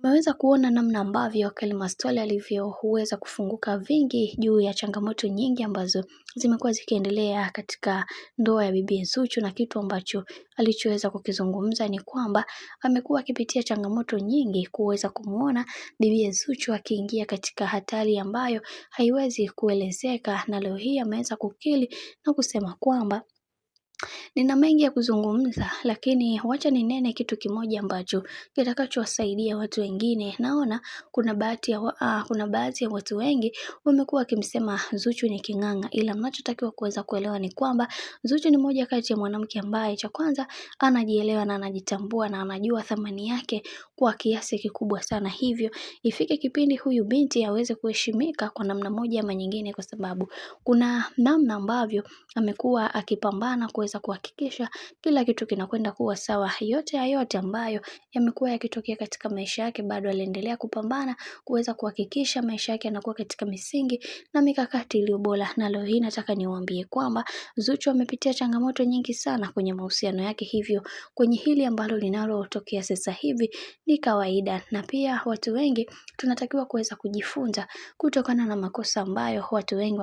Umeweza kuona namna ambavyo Kelma Stole alivyoweza kufunguka vingi juu ya changamoto nyingi ambazo zimekuwa zikiendelea katika ndoa ya bibi Zuchu, na kitu ambacho alichoweza kukizungumza ni kwamba amekuwa akipitia changamoto nyingi kuweza kumuona bibi Zuchu akiingia katika hatari ambayo haiwezi kuelezeka, na leo hii ameweza kukiri na kusema kwamba nina mengi ya kuzungumza, lakini wacha ninene kitu kimoja ambacho kitakachowasaidia watu wengine. Naona kuna baadhi ya watu wengi wamekuwa wakimsema Zuchu ni king'ang'a, ila mnachotakiwa kuweza kuelewa ni kwamba Zuchu ni moja kati ya mwanamke ambaye cha kwanza anajielewa na anajitambua na anajua thamani yake kwa kiasi kikubwa sana. Hivyo ifike kipindi huyu binti aweze kuheshimika kwa namna moja ama nyingine, kwa sababu kuna namna ambavyo amekuwa akipambana kuweza kuhakikisha kila kitu kinakwenda kuwa sawa. Yote ambayo yamekuwa yakitokea katika maisha yake, bado aliendelea kupambana kuweza kuhakikisha maisha yake yanakuwa katika misingi na mikakati iliyo bora. Na leo hii nataka niwaambie kwamba Zuchu amepitia changamoto nyingi sana kwenye mahusiano yake, hivyo kwenye hili ambalo linalotokea sasa hivi ni kawaida, na pia watu wengi tunatakiwa kuweza kujifunza kutokana na makosa ambayo watu wengi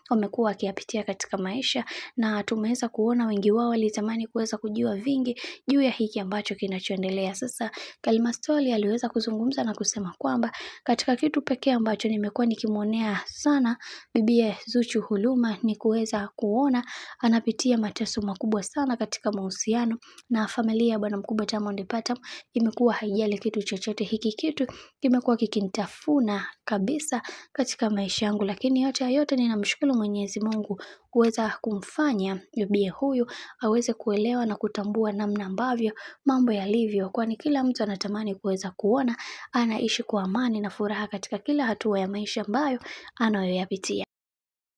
wamekuwa wakiyapitia katika maisha, na tumeweza kuona wengi wao walitamani kuweza kujua vingi juu ya hiki ambacho kinachoendelea sasa. Kelma Stole aliweza kuzungumza na kusema kwamba katika kitu pekee ambacho nimekuwa nikimwonea sana bibi Zuchu huruma ni kuweza kuona anapitia mateso makubwa sana katika mahusiano na familia ya bwana mkubwa Diamond Platnumz. Imekuwa haijali kitu chochote, hiki kitu kimekuwa kikinitafuna kabisa katika maisha yangu, lakini yote ninamshukuru Mwenyezi Mungu kuweza kumfanya bibi huyu aweze kuelewa na kutambua namna ambavyo mambo yalivyo, kwani kila mtu anatamani kuweza kuona anaishi kwa amani na furaha katika kila hatua ya maisha ambayo anayoyapitia.